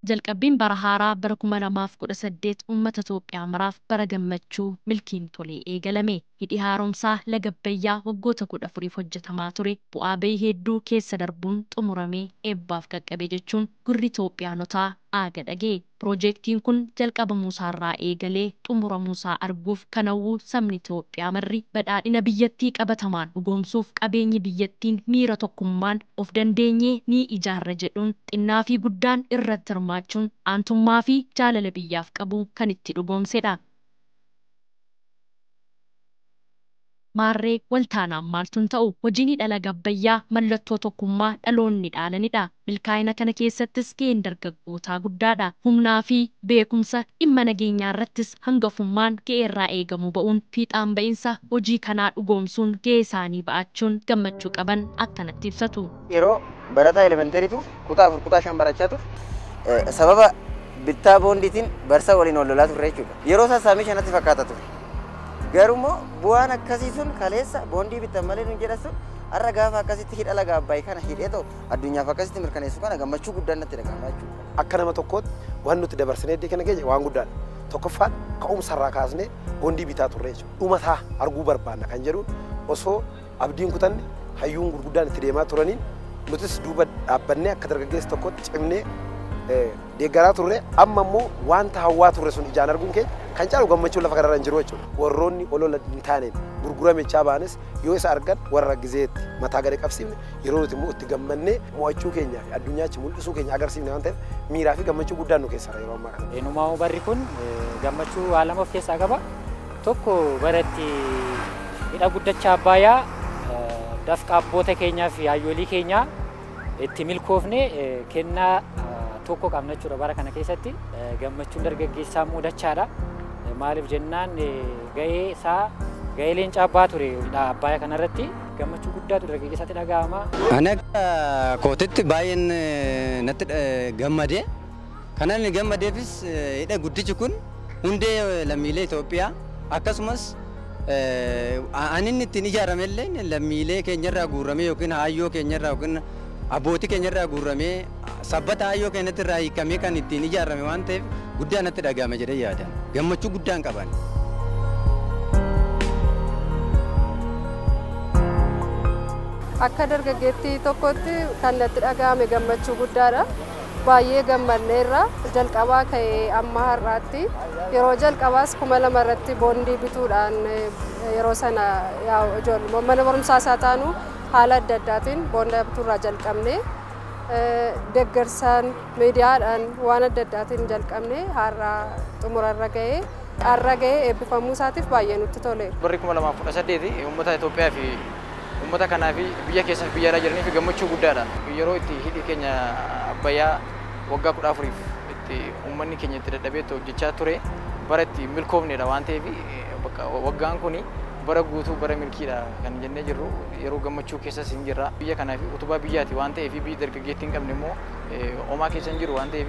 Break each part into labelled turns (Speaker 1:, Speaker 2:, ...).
Speaker 1: Jalqabbiin bara haaraa bara 2018 uummata Itoophiyaa maraaf bara gammachuu milkiin tolee eegalame. Hidhi haaromsaa laga Abbayyaa waggoota 14f hojjetamaa ture bu'aa bahii hedduu keessa darbuun xumuramee eebbaaf qaqqabe jechuun gurri Itoophiyaanotaa aaga dhagee. Piroojeektiin kun jalqabamuusaarraa eegalee xumuramuusaa arguuf kan hawwu sabni Itoophiyaa marri badhaadhina biyyattii qabatamaan dhugoomsuuf qabeenyi biyyattiin miira tokkummaan of dandeenyee ni ijaarra jedhuun xinnaa fi guddaan irratti hirmaachuun aantummaa fi jaalala biyyaaf qabu kan itti dhugoomsedha. Maarree waltaanaan maaltun ta'u hojiin hidha laga Abbayyaa mallattoo tokkummaa dhaloonni dhaalanidha. Milkaa'ina kana keessattis gaheen dargaggootaa guddaadha. Humnaa fi beekumsa dhimma nageenyaa irrattis hangafummaan ga'eerraa eegamu ba'uun fiixaan ba'iinsa hojii kanaa dhugoomsuun gahee isaanii ba'achuun gammachuu qaban akkanatti ibsatu.
Speaker 2: Yeroo barataa elementaariitu kutaa 4 kutaa 5 barachaa ture sababa bittaa boondiitiin barsa waliin wal lolaa turre jechuudha. Yeroo sassaamii shanatti fakkaata ture. Garumo bu'aan akkasii sun kaleessa boondii bitan malee nun jedha sun har'a gaafa akkasitti hidha laga Abbayyaa kana hidhee ta'u addunyaaf akkasitti mirkaneessu kana gammachuu guddaan natti dhaga'ama jechuudha.
Speaker 3: Akka nama tokkootti waan nuti dabarsinee iddoo kana geejje waan guddaadha. Tokkoffaan ka'umsarraa kaasnee boondii bitaa turre jechuudha. Dhumataa arguu barbaanna kan jedhuun osoo abdiin kutanne hayyuun gurguddaan itti deemaa turaniin nutis duuba dhaabbannee akka dargaggeessa tokkotti cimnee deeggaraa turre amma immoo wanta hawwaa turre sun ijaan arguun keenya kan caalu gammachuu lafa kanarra hin jiru jechuudha. Warroonni olola hin taaneen gurguramechaa baanes yoo isa argan warra gizeetti mataa gadi qabsiifne yeroo nuti immoo itti gammannee mo'achuu keenya fi addunyaatti mul'isuu keenya agarsiifne waan ta'eef miiraa fi gammachuu guddaan nu keessaa yeroo ammaa kana.
Speaker 4: Eenyummaa barri kun gammachuu waa lama of keessaa qaba. Tokko baratti hidha guddicha Abbayyaa dafqa abboota keenyaa fi hayyoolii keenyaa itti milkoofne kennaa tokko qabna jechuudha. Bara kana keessatti gammachuun dargaggeessaa muudachaadha. Maaliif jennaan gahee leencaa abbaa ture hidha Abbayyaa kanarratti gammachuu guddaatu dargaggeessaatti dhaga'ama.
Speaker 5: Ani akka kootitti baay'een natti gammadee. Kan inni gammadeefis hidha guddichi kun hundee lammiilee Itoophiyaa akkasumas ani inni ittiin ijaarame illee lammiilee keenyarraa guurramee yookiin hayyoo keenyarraa yookiin abbootii keenyarraa guurramee sabbata hayyoo keenyatti irraa hiikamee kan ittiin ijaarame waan ta'eef guddaa natti dhaga'ame jedhee yaada. Gammachuu guddaan qaban.
Speaker 6: Akka dargaggeettii tokkotti kan natti dhaga'ame gammachuu guddaadha. Baay'ee gammanneerra jalqabaa ka'ee amma har'aatti yeroo jalqabaas 2000 irratti boondii bituudhaan yeroo sana mana barumsaa isaa taanu haala adda addaatiin boondaa bituurraa jalqabne deeggarsaan miidiyaadhaan waan adda addaatiin jalqabne har'aa xumurarra ga'ee eebbifamuu isaatiif baay'ee nutti tole.
Speaker 7: Barri 2018 uummata Itoophiyaa fi uummata kanaa fi biyya keessaa fi biyya alaa jiraniif gammachuu guddaadha. Yeroo itti hidhi keenya Abbayyaa waggaa 14f itti uummanni keenya itti dadhabee hojjechaa ture bara itti milkoofnedha waan ta'eef waggaan kuni bara guutuu bara milkiidha kan jennee jirru yeroo gammachuu keessas hin jirra. Biyya kanaa fi utubaa biyyaati waan ta'eef biyyi dargaggeettii hin qabne immoo homaa keessa hin jiru waan ta'eef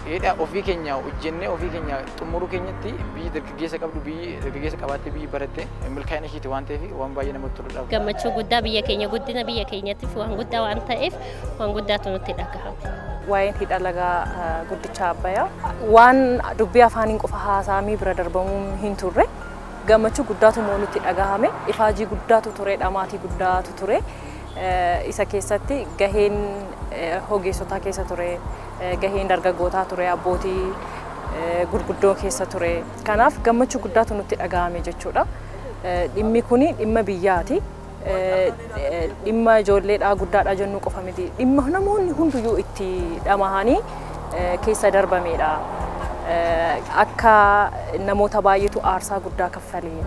Speaker 7: hidha ofii keenya hojjennee ofii keenya xumuruu keenyatti biyyi dargaggeessa qabdu biyyi dargaggeessa qabaatte biyyi baratte milkaa'ina ishiiti waan ta'eef waan baay'ee namatti toludha.
Speaker 8: Gammachuu guddaa biyya keenya guddina biyya keenyattiif waan guddaa waan ta'eef waan guddaatu nutti dhagahama.
Speaker 9: Waa'een hidha laga guddicha Abbayyaa waan dubbii afaaniin qofa haasaamii bira darbamuu hin turre gammachuu guddaatu nutti dhagahame. Ifaajii guddaatu ture, dhamaatii guddaatu ture. Isa keessatti gaheen hogeessotaa keessa ture, gaheen dargaggootaa ture, abbootii gurguddoo keessa ture. Kanaaf gammachuu guddaatu nutti dhagahame jechuudha. Dhimmi kuni dhimma biyyaati. Dhimma ijoolleedhaa guddaadhaa jennuu qofa miti. Dhimma namoonni hunduyyuu itti dhamahanii keessa darbamedha. Akka namoota baay'eetu aarsaa guddaa kaffalee.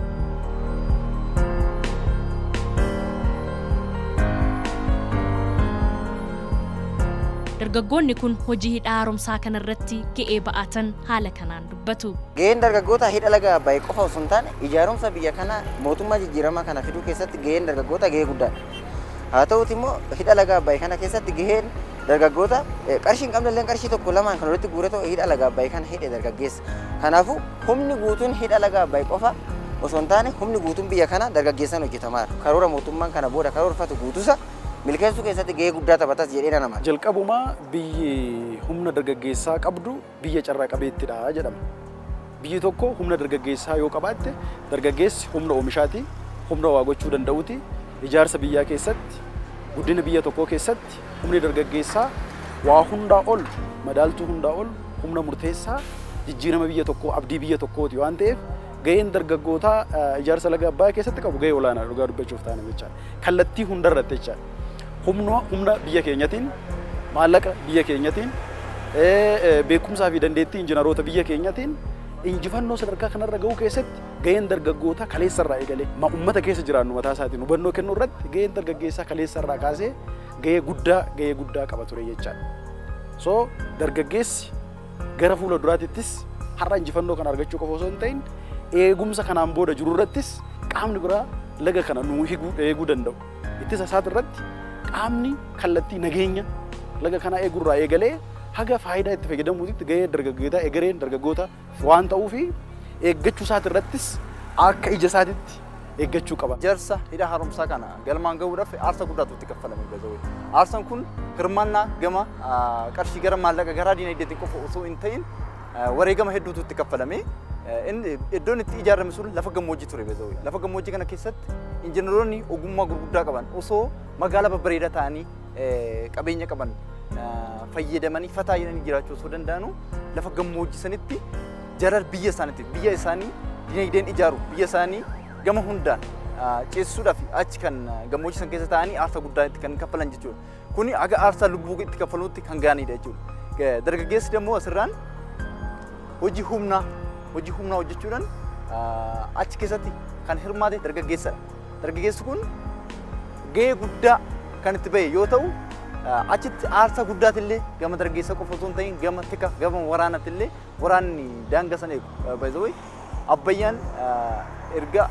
Speaker 1: Dargaggoonni kun hojii hidha haaromsaa kanarratti ga'ee ba'atan haala kanaan dubbatu.
Speaker 2: Gaheen dargaggoota hidha laga Abbayyaa qofa osoo hin taane ijaarumsa biyya kana mootummaa jijjiiramaa kana fiduu keessatti gaheen dargaggoota gahee guddaadha. Haa ta'uuti immoo hidha laga Abbayyaa kana keessatti gaheen dargaggoota qarshii hin qabne illee qarshii tokko lamaan kan walitti guuree hidha laga Abbayyaa kana hidhe dargaggeessa. Kanaafuu humni guutuun hidha laga Abbayyaa qofa osoo hin taane humni guutuun biyya kana dargaggeessaan hojjetamaa jira. Karoora mootummaan kana booda karoorfatu guutuusa milkeessuu keessatti gahee guddaa taphatas jedhee nama.
Speaker 10: Jalqabumaa biyyi humna dargaggeessaa qabdu biyya carraa qabeettidha jedhama. Biyyi tokko humna dargaggeessaa yoo qabaatte dargaggeessi humna oomishaati, humna waa gochuu danda'uuti. Ijaarsa biyyaa keessatti, guddina biyya tokkoo keessatti humni dargaggeessaa waa hundaa ol, madaaltuu hundaa ol, humna murteessaa jijjiirama biyya tokkoo, abdii biyya tokkooti waan ta'eef gaheen dargaggootaa ijaarsa laga Abbayyaa keessatti qabu gahee olaanaa dhugaa dubbachuuf taana jechaadha. Kallattii hundarratti jechaadha. Humna biyya keenyatiin, maallaqa biyya keenyatiin, beekumsaa fi dandeettii injiinaroota biyya keenyatiin injifannoo sadarkaa kanarra gahuu keessatti gaheen dargaggootaa kaleessarraa eegalee uummata keessa jiraannu mataa isaatiin hubannoo kennuu irratti gaheen dargaggeessaa kaleessarraa kaasee gahee guddaa qaba ture jechaadha. So dargaggeessi gara fuula duraatittis har'a injifannoo kana argachuu qofa osoo hin ta'in eegumsa kanaan booda jiru irrattis qaamni biraa laga kana nuu eeguu danda'u. Ittisa isaati irratti qaamni kallattii nageenya laga kana eegurraa eegalee haga faayidaa itti fayyadamuutitti gahee dargaggootaa egereen dargaggoota waan ta'uu fi eeggachuu isaati irrattis akka ija isaatitti eeggachuu qaba.
Speaker 11: Ijaarsa hidha haaromsaa kana galmaan gahuudhaaf aarsaa guddaatu itti kaffalame gazaawee. Aarsaan kun hirmaannaa gama qarshii gara maallaqa gara diinagdeetiin qofa osoo hin ta'in wareegama hedduutu itti kaffalame. Iddoon itti ijaarame sun lafa gammoojjii ture gazaawee. Lafa gammoojjii kana keessatti injiinaroonni ogummaa gurguddaa qaban osoo magaalaa babbareedaa ta'anii qabeenya qaban fayyadamanii fataa jedhanii jiraachuu osoo danda'anu lafa gammoojjii sanitti jarar biyya isaanii diinagdeen ijaaru biyya isaanii gama hundaan ceesisuudhaaf achi kan gammoojjii san keessa ta'anii aarsaa guddaa itti kan kaffalan jechuudha. Kuni aga aarsaa lubbuu itti kaffaluutti kan gaaniidha jechuudha. Dargaggeessi immoo asirraan hojii humnaa hojjechuudhaan achi keessatti kan hirmaate dargaggeessadha. Dargaggeessi kun gahee guddaa kan itti bahe yoo ta'u achitti aarsaa guddaatillee gama dargaggeessa qofa osoo hin ta'in gama tika gama waraanaatillee waraanni daangaa sana eegu baay'ee Abbayyaan erga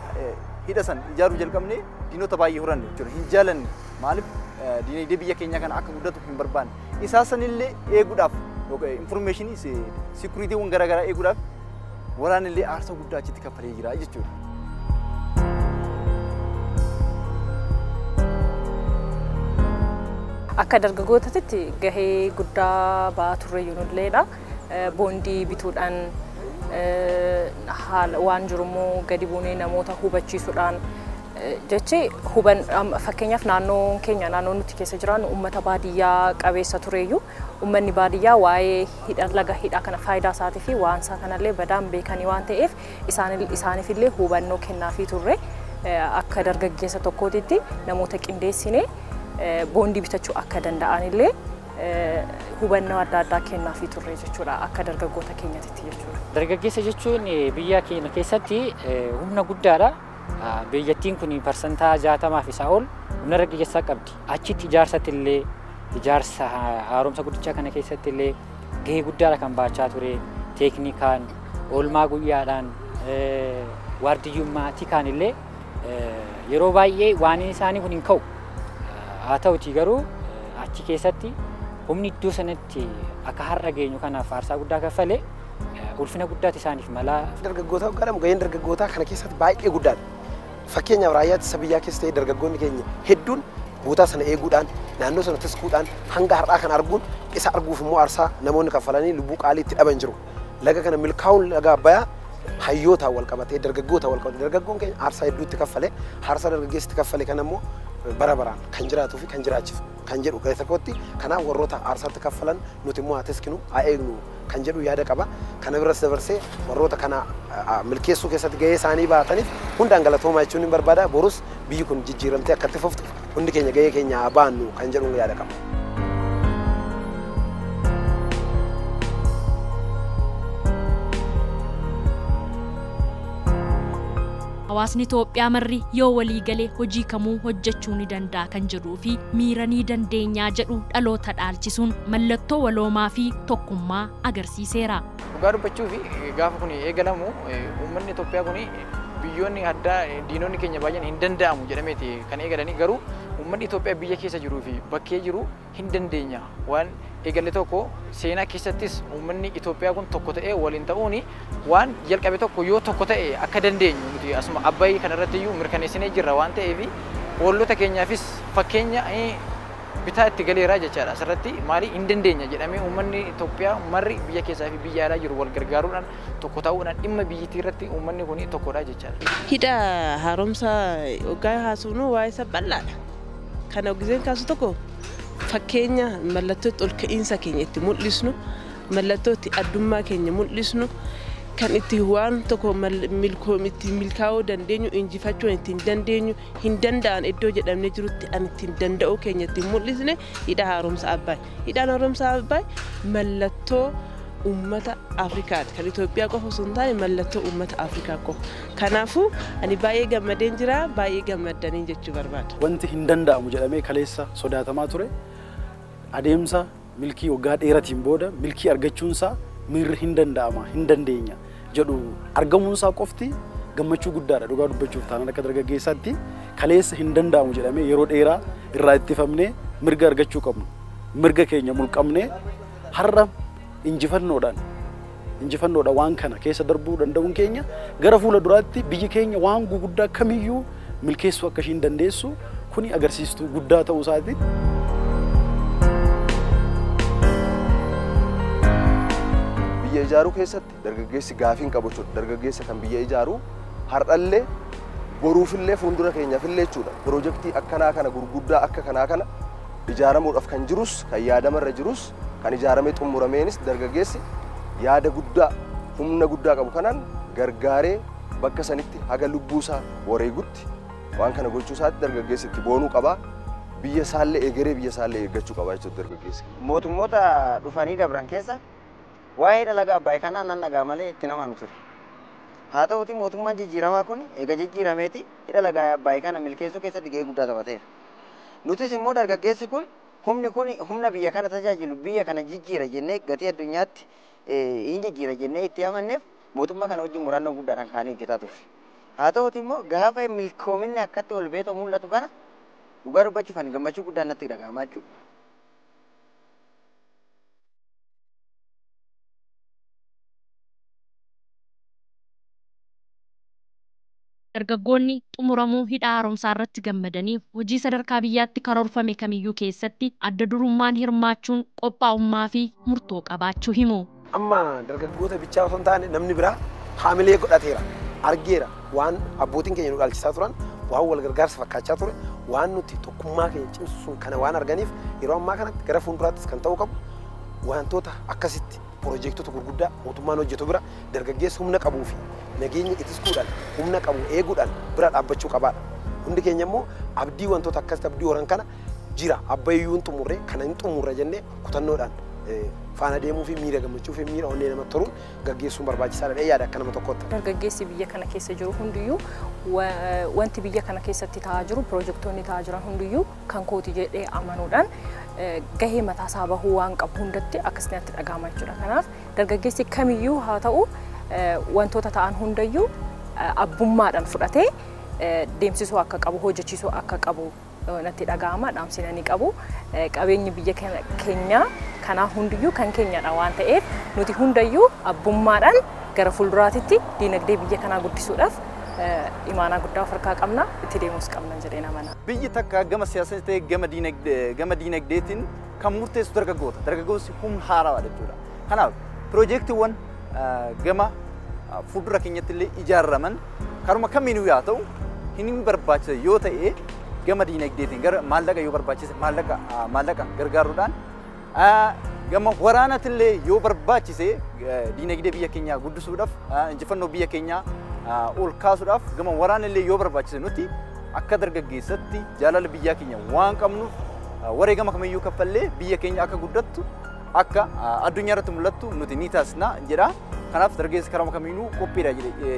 Speaker 11: hidha san ijaaruu jalqabnee diinota baay'ee huranne jechuudha. Hin jaalanne maaliif diinagdee biyya keenyaa kana akka guddatu hin barbaanne. Isaa sanillee eeguudhaaf informationii securityawwan garaagaraa eeguudhaaf waraanillee aarsaa guddaa achitti kaffalee jira jechuudha.
Speaker 9: Akka dargaggootaatti gahee guddaa ba'aa turre yuunilleedha. Boondii bituudhaan waan jirummoo gadi buunee namoota hubachiisuudhaan jechi fakkeenyaaf naannoon keenya naannoon nuti keessa jiraannu uummata baadiyyaa qabeessa tureyyuu uummanni baadiyyaa waa'ee laga hidhaa kana faayidaa isaatii fi waan isaa kanallee badaan beekanii waan ta'eef isaaniifillee hubannoo kennaafii turre akka dargaggeessa tokkootitti namoota qindeessinee boondii bitachuu akka danda'anillee hubannoo adda addaa kennaafii turre jechuudha akka dargaggoota keenyatti jechuudha.
Speaker 4: Dargaggeessa jechuun biyya keenya keessatti humna guddaadha. Biyyattiin kun parsantaa 60 fi isaa ol humna dargaggeessaa qabdi. Achitti ijaarsa haaromsa guddichaa kana keessatti illee gahee guddaadha kan baachaa ture. Teeknikaan, oolmaa guyyaadhaan, waardiyyummaa tikaan illee yeroo baay'ee waan isaanii kun hin ka'u. Haa ta'utii garuu achi keessatti humni iddoo sanatti akka har'a geenyu kanaaf aarsaa guddaa kaffalee ulfina guddaati isaaniif malaa.
Speaker 3: Dargaggoota garamu gaheen dargaggootaa kana keessatti baay'ee guddaadha. Fakkeenyaaf raayyaa ittisa biyyaa keessa ta'ee dargaggoonni keenya hedduun bootaa sana eeguudhaan naannoo sana tiskuudhaan hanga har'aa kana arguun isa arguuf immoo aarsaa namoonni kaffalanii lubbuu qaalii itti dhaban jiru. Laga kana milkaa'uun laga Abbayyaa hayyootaan wal qabatee dargaggoota wal qabatee dargaggoon keenya aarsaa hedduu itti kaffalee aarsaa dargaggeessi itti kaffale kana immoo bara baraan kan jiraatuu fi kan jiraachisu kan jedhu gahee tokkotti kanaaf warroota aarsaatti kaffalan nuti immoo haa tiskinu haa eegnu kan jedhu yaada qaba. Kana biras dabarsee warroota kana milkeessuu keessatti gahee isaanii baataniif hundaan galatoomaa jechuun hin barbaada. Borus biyyi kun jijjiiramtee akka itti fuftu hundi keenya gahee keenya haa baannu kan jedhu yaada qaba.
Speaker 1: Hawaasni Itoophiyaa marri yoo walii galee hojii kamuu hojjechuu ni danda'a kan jedhuu fi miiranii dandeenyaa jedhu dhaloota dhaalchisuun mallattoo waloomaa fi tokkummaa agarsiiseera.
Speaker 7: Dhugaa dubbachuu fi gaafa kun eegalamu uummanni Itoophiyaa kun biyyoonni addaa diinonni keenya baay'een hin danda'amu jedhameeti kan eegalanii garuu uummanni Itoophiyaa biyya keessa jiruu fi bakkee jiru hin dandeenya waan eegalle tokko seenaa keessattis uummanni Itoophiyaa kun tokko ta'ee waliin ta'uun waan jalqabe tokko yoo tokko ta'e akka dandeenyu nuti asuma Abbayyii kana irratti iyyuu mirkaneessinee jirra waan ta'eef oolota keenyaafis fakkeenya bitaa itti galeeraa jechaadha. Asirratti maali hin dandeenya jedhamee uummanni Itoophiyaa marri biyya keessaa fi biyya alaa jiru wal gargaaruudhaan tokko ta'uudhaan dhimma biyyattii irratti uummanni kun tokkodha jechaadha.
Speaker 12: Hidha haaromsa waggaa haasofnu waa'ee isa bal'aadha. Kana ogiseen kaasu tokko fakkeenya mallattoo ol ka'iinsa keenya itti mul'isnu, mallattoo itti addummaa keenya mul'isnu, kan itti waan tokko itti milkaa'uu dandeenyu, injifachuu ittiin dandeenyu, hin danda'an iddoo jedhamne jirutti an ittiin danda'uu keenya ittiin mul'isne hidha haaromsa Abbaay. Hidhaan haaromsa Abbaay mallattoo ummata Afrikaati. Kan Itoophiyaa qofa osoo hin taane mallattoo ummata Afrikaa qofa. Kanaafuu ani baay'ee gammadeen jira, baay'ee gammadanii jechuu barbaada.
Speaker 10: Wanti hin danda'amu jedhamee kaleessa sodaatamaa ture adeemsa milkii waggaa dheeratiin booda milkii argachuunsaa miirri hin danda'ama, hin dandeenya jedhu argamuunsaa qofti gammachuu guddaadha. Dhugaa dubbachuuf taanaan akka dargaggeessaatti kaleessa hin danda'amu jedhamee yeroo dheeraa irraa ittifamnee mirga argachuu qabnu. Mirga keenya mulqamnee har'a injifannoodhaan waan kana keessa darbuu danda'uun keenya gara fuula duraatti biyyi keenya waan guguddaa kamiyyuu milkeessuu akka ishiin dandeessu kuni agarsiistuu guddaa ta'uu isaati.
Speaker 13: Biyya ijaaruu keessatti dargaggeessi gaafiin qabu jechuudha. Dargaggeessa kan biyya ijaaru har'allee boruufillee fuuldura keenyaafillee jechuudha. Piroojeektii akkanaa kana gurguddaa akka kanaa kana ijaaramuudhaaf kan jirus kan yaadamarra jirus kan ijaaramee xumurameenis dargaggeessi yaada guddaa humna guddaa qabu kanaan gargaaree bakka sanitti haga lubbuusaa wareegutti waan kana gochuusaatti dargaggeessi itti boonuu qaba. Biyya isaallee egeree biyya isaallee eeggachuu qaba jechuudha dargaggeessi.
Speaker 2: Mootummoota dhufanii dabran keessa waa'ee dalagaa Abbaay kanaa nan dhagaa malee itti nama ture. Haa ta'uuti mootummaan jijjiiramaa kun eega jijjiirameeti hidha lagaa Abbaay kana milkeessuu keessatti gahee guddaa taphateera. Nutis immoo dargaggeessi kun humni kun humna biyya kana tajaajilu biyya kana jijjiira jennee gatii addunyaatti hin jijjiira jennee itti amanneef mootummaa kana wajjin murannoo guddaadhaan kaanii hojjetaa turre. Haa ta'uuti immoo gaafa milkoominni akkatti ol beetoo mul'atu kana dhugaa dubbachuuf ani gammachuu guddaan natti dhaga'amaa jechuudha.
Speaker 1: Dargaggoonni xumuramuu hidha haaromsaa irratti gammadanii hojii sadarkaa biyyaatti karoorfame kamiyyuu keessatti adda durummaan hirmaachuun qophaa'ummaa fi murtoo qabaachuu himu.
Speaker 3: Amma dargaggoota bichaa osoo hin taane namni biraa haamilee godhateera, argeera waan abbootiin keenya nu dhaalchisaa turan, waan wal gargaarsa fakkaachaa ture, waan nuti tokkummaa keenya cimsuun kana waan arganiif yeroo ammaa kanatti gara fuulduraattis kan ta'uu qabu wantoota akkasitti piroojeektota gurguddaa mootummaan hojjetu bira dargaggeessi humna qabuu fi nageenya ittiskuudhaan humna qabu eeguudhaan bira dhaabbachuu qabaadha. Hundi keenya immoo abdii wantoota akkasitti abdii horan kana jira Abbayyuun xumurree kana hin xumurre jennee kutannoodhaan faana deemuu fi miira gammachuu fi miira onnee namatti toruun gaggeessuun barbaachisaadha yaada akka nama tokkotti.
Speaker 9: Dargaggeessi biyya kana keessa jiru hundiyyuu wanti biyya kana keessatti ta'aa jiru piroojeektoonni ta'aa jiran hundiyyuu kan kooti jedhee amanuudhaan gahee mataa isaa bahuu waan qabu hundatti akkasumatti dhaga'ama jechuudha. Kanaaf dargaggeessi kamiyyuu haa ta'u wantoota ta'an hundayyuu abbummaadhaan fudhatee deemsisuu akka qabu hojjechiisuu akka qabu natti dhaga'ama dhaamsinanii qabu. Qabeenyi biyya keenyaa kanaa hundiyyuu kan keenyadha waan ta'eef nuti hundayyuu abbummaadhaan gara fuulduraatitti diinagdee biyya kanaa guddisuudhaaf imaanaa guddaa of harkaa qabna itti deemuus qabna jedhee namana.
Speaker 11: Biyyi takka gama siyaasaa ta'e gama diinagdeetiin kan murteessu dargaggoota. Dargaggoonni humna haaraa jechuudha. Kanaaf piroojeektiiwwan gama fuuldura keenyatti illee ijaaraman karuma kamiinuu yaa ta'u hin barbaachisa yoo ta'e gama diinagdeetiin gara maallaqa yoo barbaachise maallaqa gargaaruudhaan gama waraanaatti illee yoo barbaachise diinagdee biyya keenyaa guddisuudhaaf injifannoo biyya keenyaa ol kaasuudhaaf gama waraana illee yoo barbaachise nuti akka dargaggeessatti jaalala biyya keenya waan qabnuuf wareegama kamiyyuu kaffallee biyya keenya akka guddattu akka addunyaa irratti mul'attu nuti ni taasisna jedha. Kanaaf dargaggeessi karama kamiinuu qophiidha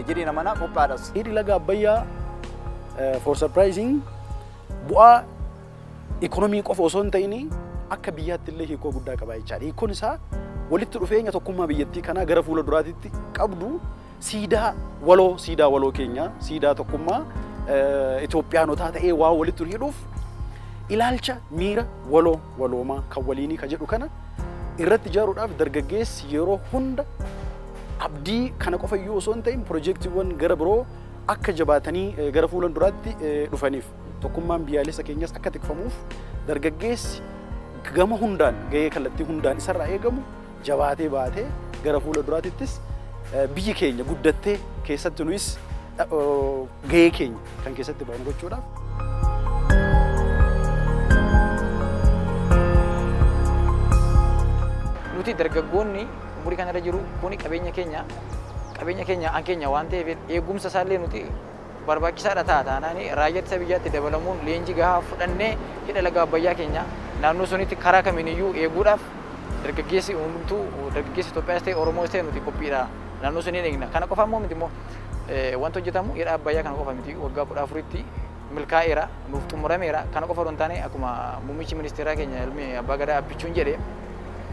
Speaker 11: jedhee namana qophaadhas.
Speaker 10: Hidhi laga Abbayyaa for surprising bu'aa ikonomii qofa osoo hin ta'in akka biyyaatti illee hiikoo guddaa qaba jechaadha. Hiikoon isaa walitti dhufeenya tokkummaa biyyattii kanaa gara fuula duraatitti qabdu siidaa waloo keenya siidaa tokkummaa Itoophiyaanotaa ta'ee waa walitti hidhuuf ilaalcha miira waloomaa kan waliinii ka jedhu kana irratti ijaaruudhaaf dargaggeessi yeroo hunda abdii kana qofayyuu osoo hin ta'in piroojeektiiwwan gara biroo akka jabaatanii gara fuula duraatti dhufaniif tokkummaan biyyaalessa keenyas akka tikfamuuf dargaggeessi gama hundaan gahee kallattii hundaan isarraa eegamu jabaatee baatee gara fuula duraatittis biyyi keenya guddattee keessatti nuus gahee keenya kan keessatti ba'an gochuudhaaf.
Speaker 7: Nuti dargaggoonni umurii kanarra jiru kuni qabeenya keenya an keenya waan ta'eef eegumsa isaallee nuti barbaachisaadha taanaani raayyaa ittisa biyyaatti dabalamuun leenjii gahaa fudhannee hidha laga Abbayyaa keenya naannoo sunitti karaa kamiiniyyuu eeguudhaaf dargaggeessi hundumtuu dargaggeessi Itoophiyaas ta'e Oromoos ta'e nuti qophiidha naannoo suniin eegna. Kana qofa immoo miti immoo wanti hojjetamu hidha Abbayyaa kana qofa miti waggaa 14tti milkaa'eera nuuf xumurameera. Kana qofa osoo hin taane akkuma muummichi ministeeraa keenya ilmi Abbaa Gadaa Abbichuun jedhe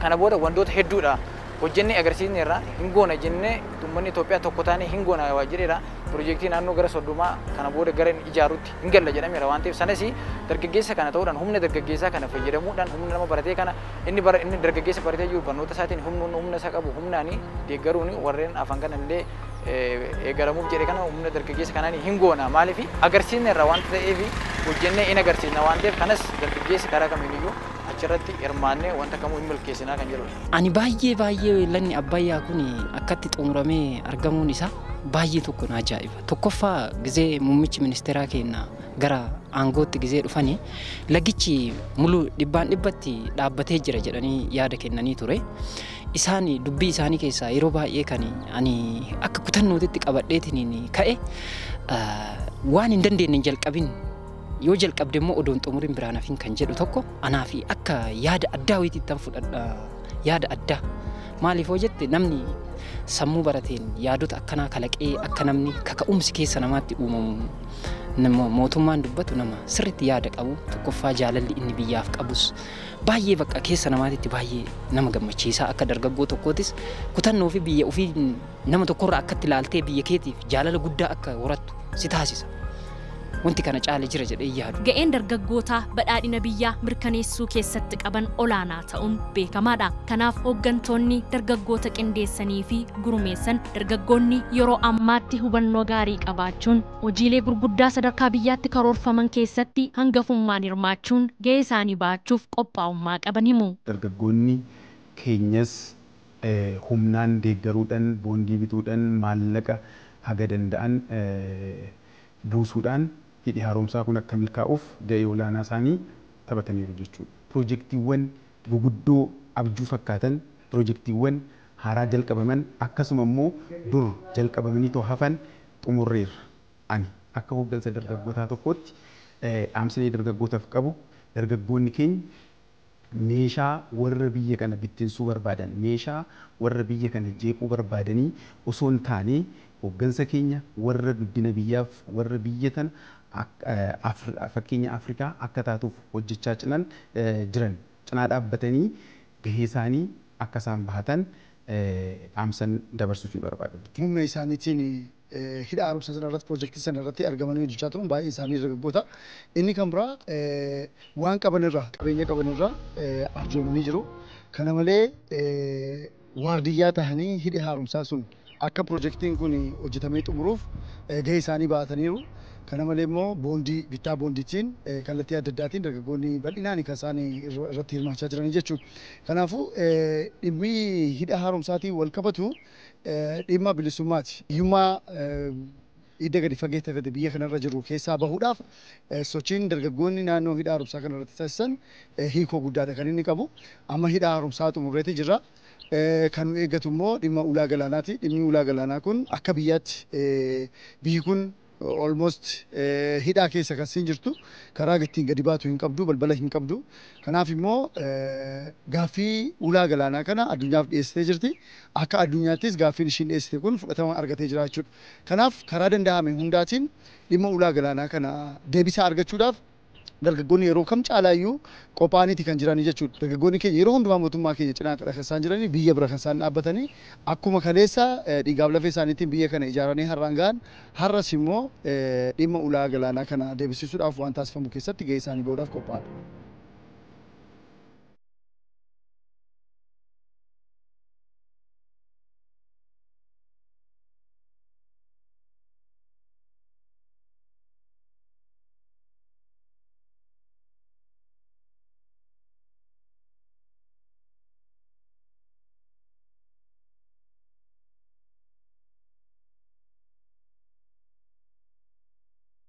Speaker 7: kana booda wantoota hedduudha hojjennee agarsiisneerra hingoona jennee uummanni Itoophiyaa tokko taane hingoona waa jedheera. Projektii naannoo gara soddomaa kana booda gara ijaaruutti hin galla jedhameera waan ta'eef sanas dargaggeessa kana ta'uudhaan humna dargaggeessaa kana fayyadamuudhaan humna nama baratee kana inni dargaggeessa baratee jiru barnoota isaatiin humna isaa qabu humnaani deeggaruun warreen afaan kana illee eegalamuuf jedhe kana humna dargaggeessa kanaan hingoona maaliif agarsiisneerra waan ta'eef hojjennee in agarsiisna waan ta'eef kanas dargaggeessi karaa kamiiniyyuu achirratti hirmaannee wanta kamuu hin milkeessinaa kan jedhudha.
Speaker 4: Ani baay'ee lanni Abbayyaa kun akkatti xumuramee argamuun isaa baay'ee tokko na ajaa'iba. Tokkoffaa gizee muummichi ministeeraa keenya gara aangootti gizee dhufanii lagichi muluu dhibbatti dhaabbatee jira jedhanii yaada kennanii ture. Isaan dubbii isaanii keessaa yeroo baay'ee kan ani akka kutannootitti qabadheetiin ka'e waan hin dandeenye jalqabin yoo jalqabde immoo odoon xumuriin biraan hafin kan jedhu tokko anaa fi akka yaada addaa wayiitti fudhadha yaada addaa maaliif hoo jette namni sammuu barateen yaadota akkanaa kalaqee akka namni kaka'umsi keessa namaatti uumamu mootummaan dubbatu nama sirriitti yaada qabu tokkoffaa jaalalli inni biyyaaf qabus baay'ee bakka keessa namaatitti baay'ee nama gammachiisaa akka dargaggoo tokkootis kutannoo fi biyya ofii nama tokkorraa akkatti ilaaltee biyya keetiif jaalala guddaa akka horattu si taasisa. Wanti kana caale jira jedhee yaadu.
Speaker 1: Ga'een dargaggootaa badhaadhina biyyaa mirkaneessuu keessatti qaban olaanaa ta'uun beekamaadha. Kanaaf hooggantoonni dargaggoota qindeessanii fi gurmeessan dargaggoonni yeroo ammaatti hubannoo gaarii qabaachuun hojiilee gurguddaa sadarkaa biyyaatti karoorfaman keessatti hangafummaan hirmaachuun ga'ee isaanii baachuuf qophaa'ummaa qaban himu.
Speaker 14: Dargaggoonni keenyas humnaan deeggaruudhaan boondii bituudhaan maallaqa haga danda'an buusuudhaan hidhi haaromsaa kun akka milkaa'uuf ga'ee olaanaa isaanii taphataniiru jechuudha. Piroojeektiiwwan guguddoo abjuu fakkaatan piroojeektiiwwan haaraa jalqabaman akkasuma immoo dur jalqabamanii too hafan xumurreerra. Ani akka hooggansa dargaggootaa tokkootti dhaamsinee dargaggootaaf qabu dargaggoonni keenya meeshaa warra biyya kana bittinsuu barbaadan meeshaa warra biyya kana jeequu barbaadanii osoo hin taane hooggansa keenya warra guddina biyyaaf warra biyya tana fakkeenya Afrikaa akka taatuuf hojjechaa jiran cinaa dhaabbatanii gahee isaanii akka isaan bahatan dhaamsan dabarsuuf barbaadu.
Speaker 15: Humna isaaniitiin hidha haaromsa sanarratti piroojeektii sanarratti argamanii hojjechaa turan baay'ee isaanii dargaggoota. Inni kan biraa waan qabanirraa qabeenya qabanirraa arjoomanii jiru. Kana malee waardiyyaa tahanii hidhi haaromsaa sun akka piroojeektiin kun hojjetamee xumuruuf gahee isaanii baataniiru. Kana malee immoo boondii bittaa boondiitiin kallattii adda addaatiin dargaggoonni bal'inaan kan isaan irratti hirmaachaa jiran jechuudha. Kanaafuu dhimmi hidha haaromsaatiin wal qabatu dhimma bilisummaati. Hiyyummaa hidda gadi fageeffate biyya kanarra jiru keessaa bahuudhaaf sochiin dargaggoonni naannoo hidha haaromsaa kanarratti taasisan hiikoo guddaadha kan inni qabu. Amma hidha haaromsaa xumurreeti jira. Kan nu eeggatu immoo dhimma ulaa galaanaati. Dhimmi ulaa galaanaa kun akka biyyaatti biyyi kun almost hidhaa keessa kan siin jirtu karaa ittiin gadi baatu hin qabdu balbala hin qabdu. Kanaaf immoo gaaffii ulaa galaanaa kana addunyaaf dhiyeessitee jirti. Akka addunyaattis gaaffiin ishiin dhiyeessite kun fudhatama argatee jira jechuudha. Kanaaf karaa danda'ame hundaatiin dhimma ulaa galaanaa kana deebisaa argachuudhaaf dargaggoonni yeroo kam caalaayyuu qophaa'aniiti kan jiranii jechuudha. Dargaggoonni keenya yeroo hundumaa mootummaa keenya cinaa kan isaan jiranii biyya bira kan isaan dhaabbatanii akkuma kaleessa dhiigaaf lafee isaaniitiin biyya kana ijaaranii har'aan gahan har'as immoo dhimma ulaa galaanaa kana deebisisuudhaaf waan taasifamu keessatti gahee isaanii bahuudhaaf qophaa'adha.